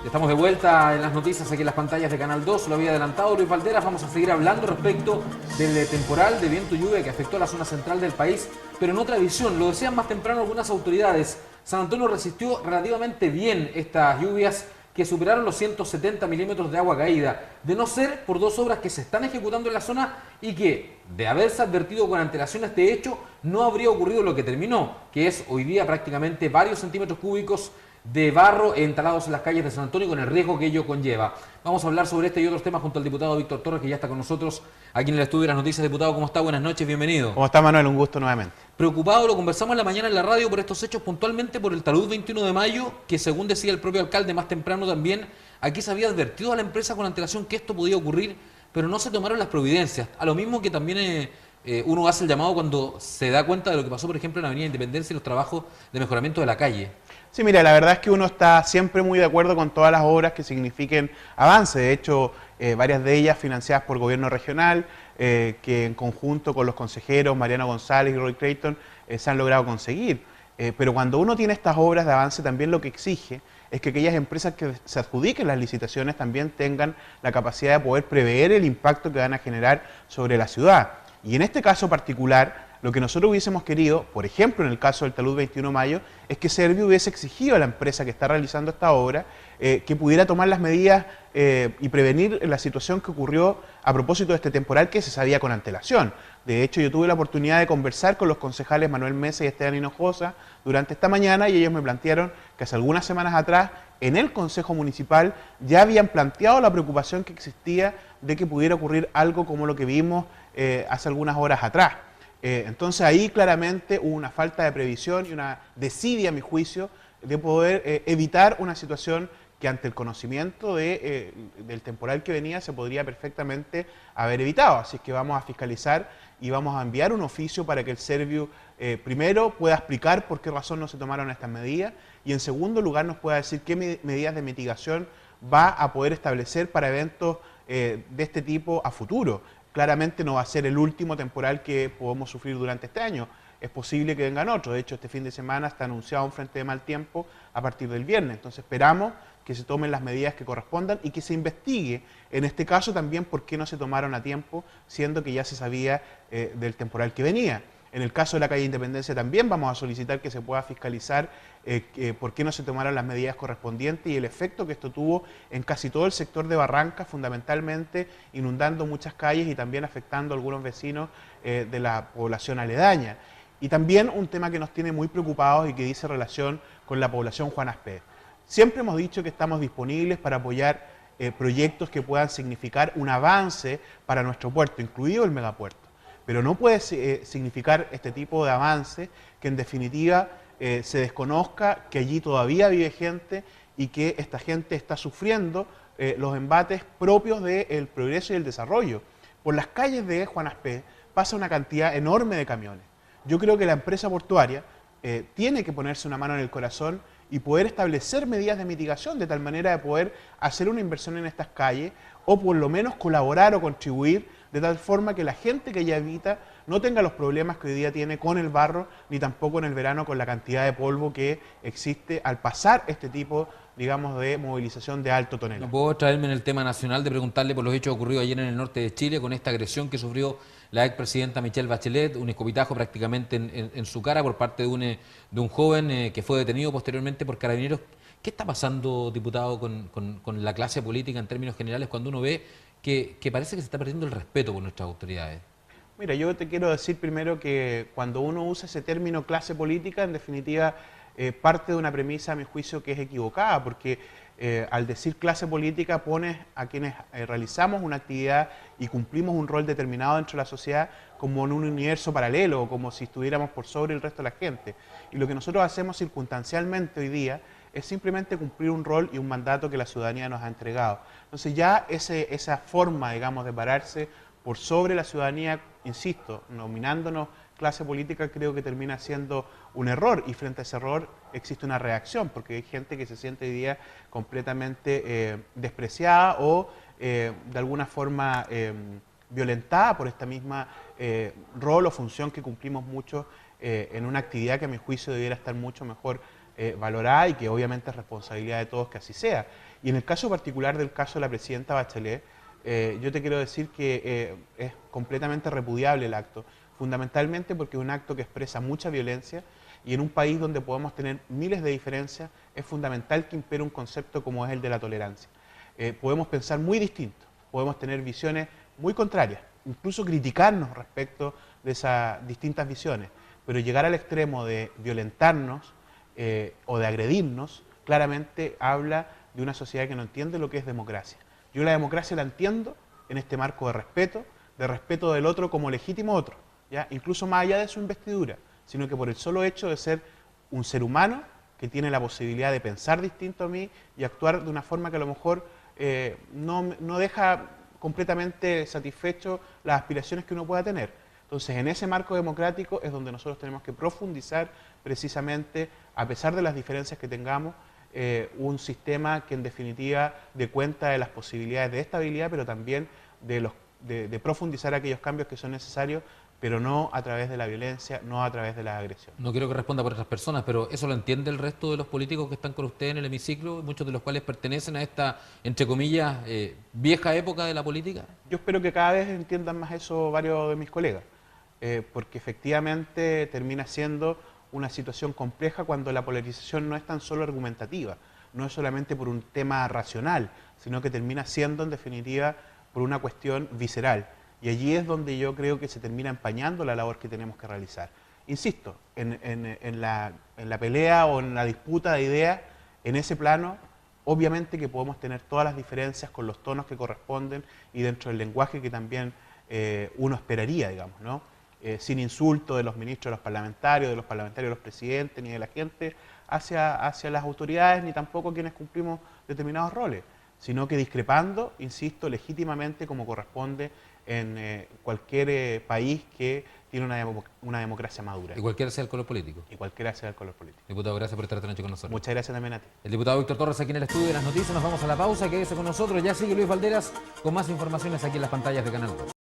Estamos de vuelta en las noticias aquí en las pantallas de Canal 2. Lo había adelantado Luis Valderas. Vamos a seguir hablando respecto del temporal de viento y lluvia que afectó a la zona central del país, pero en otra visión. Lo decían más temprano algunas autoridades. San Antonio resistió relativamente bien estas lluvias que superaron los 170 milímetros de agua caída, de no ser por dos obras que se están ejecutando en la zona y que, de haberse advertido con antelación este hecho, no habría ocurrido lo que terminó, que es hoy día prácticamente varios centímetros cúbicos de barro instalados en las calles de San Antonio con el riesgo que ello conlleva. Vamos a hablar sobre este y otros temas junto al diputado Víctor Torres, que ya está con nosotros aquí en el estudio de las noticias. Diputado, ¿cómo está? Buenas noches, bienvenido. ¿Cómo está, Manuel? Un gusto nuevamente. Preocupado, lo conversamos en la mañana en la radio por estos hechos, puntualmente por el talud 21 de mayo, que según decía el propio alcalde más temprano también, aquí se había advertido a la empresa con antelación que esto podía ocurrir, pero no se tomaron las providencias. A lo mismo que también uno hace el llamado cuando se da cuenta de lo que pasó, por ejemplo, en la Avenida Independencia y los trabajos de mejoramiento de la calle. Sí, mira, la verdad es que uno está siempre muy de acuerdo con todas las obras que signifiquen avance. De hecho, varias de ellas financiadas por gobierno regional, que en conjunto con los consejeros Mariano González y Roy Creighton se han logrado conseguir. Pero cuando uno tiene estas obras de avance, también lo que exige es que aquellas empresas que se adjudiquen las licitaciones también tengan la capacidad de poder prever el impacto que van a generar sobre la ciudad. Y en este caso particular, lo que nosotros hubiésemos querido, por ejemplo en el caso del talud 21 de mayo, es que Servio hubiese exigido a la empresa que está realizando esta obra que pudiera tomar las medidas y prevenir la situación que ocurrió a propósito de este temporal que se sabía con antelación. De hecho, yo tuve la oportunidad de conversar con los concejales Manuel Mesa y Esteban Hinojosa durante esta mañana y ellos me plantearon que hace algunas semanas atrás en el Consejo Municipal ya habían planteado la preocupación que existía de que pudiera ocurrir algo como lo que vimos hace algunas horas atrás. Entonces ahí claramente hubo una falta de previsión y una desidia, a mi juicio, de poder evitar una situación que ante el conocimiento del temporal que venía se podría perfectamente haber evitado. Así es que vamos a fiscalizar y vamos a enviar un oficio para que el Servio primero pueda explicar por qué razón no se tomaron estas medidas y en segundo lugar nos pueda decir qué medidas de mitigación va a poder establecer para eventos de este tipo a futuro. Claramente no va a ser el último temporal que podemos sufrir durante este año. Es posible que vengan otros. De hecho, este fin de semana está anunciado un frente de mal tiempo a partir del viernes. Entonces esperamos que se tomen las medidas que correspondan y que se investigue, en este caso también, por qué no se tomaron a tiempo, siendo que ya se sabía del temporal que venía. En el caso de la calle Independencia también vamos a solicitar que se pueda fiscalizar por qué no se tomaron las medidas correspondientes y el efecto que esto tuvo en casi todo el sector de Barrancas, fundamentalmente inundando muchas calles y también afectando a algunos vecinos de la población aledaña. Y también un tema que nos tiene muy preocupados y que dice relación con la población Juan Aspé. Siempre hemos dicho que estamos disponibles para apoyar proyectos que puedan significar un avance para nuestro puerto, incluido el megapuerto. Pero no puede significar este tipo de avance que en definitiva se desconozca que allí todavía vive gente y que esta gente está sufriendo los embates propios del progreso y el desarrollo. Por las calles de Juan Aspé pasa una cantidad enorme de camiones. Yo creo que la empresa portuaria tiene que ponerse una mano en el corazón y poder establecer medidas de mitigación de tal manera de poder hacer una inversión en estas calles o por lo menos colaborar o contribuir de tal forma que la gente que allá habita no tenga los problemas que hoy día tiene con el barro, ni tampoco en el verano con la cantidad de polvo que existe al pasar este tipo, digamos, de movilización de alto tonelaje. No puedo traerme en el tema nacional de preguntarle por los hechos ocurridos ayer en el norte de Chile con esta agresión que sufrió la expresidenta Michelle Bachelet, un escopitajo prácticamente en su cara por parte de un joven que fue detenido posteriormente por carabineros. ¿Qué está pasando, diputado, con la clase política en términos generales cuando uno ve que parece que se está perdiendo el respeto por nuestras autoridades? Mira, yo te quiero decir primero que cuando uno usa ese término clase política, en definitiva parte de una premisa, a mi juicio, que es equivocada, porque al decir clase política pones a quienes realizamos una actividad y cumplimos un rol determinado dentro de la sociedad como en un universo paralelo, como si estuviéramos por sobre el resto de la gente. Y lo que nosotros hacemos circunstancialmente hoy día es simplemente cumplir un rol y un mandato que la ciudadanía nos ha entregado. Entonces ya esa forma, digamos, de pararse por sobre la ciudadanía, insisto, nominándonos clase política, creo que termina siendo un error y frente a ese error existe una reacción porque hay gente que se siente hoy día completamente despreciada o de alguna forma violentada por esta misma rol o función que cumplimos muchos en una actividad que a mi juicio debiera estar mucho mejor valorada y que obviamente es responsabilidad de todos que así sea. Y en el caso particular del caso de la presidenta Bachelet, yo te quiero decir que es completamente repudiable el acto, fundamentalmente porque es un acto que expresa mucha violencia y en un país donde podemos tener miles de diferencias es fundamental que impere un concepto como es el de la tolerancia. Podemos pensar muy distinto, podemos tener visiones muy contrarias, incluso criticarnos respecto de esas distintas visiones, pero llegar al extremo de violentarnos o de agredirnos, claramente habla de una sociedad que no entiende lo que es democracia. Yo la democracia la entiendo en este marco de respeto del otro como legítimo otro, ¿ya? Incluso más allá de su investidura, sino que por el solo hecho de ser un ser humano que tiene la posibilidad de pensar distinto a mí y actuar de una forma que a lo mejor no deja completamente satisfecho las aspiraciones que uno pueda tener. Entonces, en ese marco democrático es donde nosotros tenemos que profundizar precisamente, a pesar de las diferencias que tengamos, un sistema que en definitiva dé cuenta de las posibilidades de estabilidad, pero también de profundizar aquellos cambios que son necesarios, pero no a través de la violencia, no a través de la agresión. No quiero que responda por otras personas, pero ¿eso lo entiende el resto de los políticos que están con usted en el hemiciclo, muchos de los cuales pertenecen a esta, entre comillas, vieja época de la política? Yo espero que cada vez entiendan más eso varios de mis colegas, porque efectivamente termina siendo una situación compleja cuando la polarización no es tan solo argumentativa, no es solamente por un tema racional, sino que termina siendo en definitiva por una cuestión visceral. Y allí es donde yo creo que se termina empañando la labor que tenemos que realizar. Insisto, en la pelea o en la disputa de ideas, en ese plano, obviamente que podemos tener todas las diferencias con los tonos que corresponden y dentro del lenguaje que también uno esperaría, digamos, ¿no? Sin insulto de los ministros, de los parlamentarios de los presidentes, ni de la gente hacia las autoridades, ni tampoco quienes cumplimos determinados roles, sino que discrepando, insisto, legítimamente como corresponde en cualquier país que tiene una democracia madura. Y cualquiera sea el color político. Y cualquiera sea el color político. Diputado, gracias por estar esta noche con nosotros. Muchas gracias también a ti. El diputado Víctor Torres aquí en el estudio de las noticias. Nos vamos a la pausa. Quédese con nosotros. Ya sigue Luis Valderas con más informaciones aquí en las pantallas de Canal 2.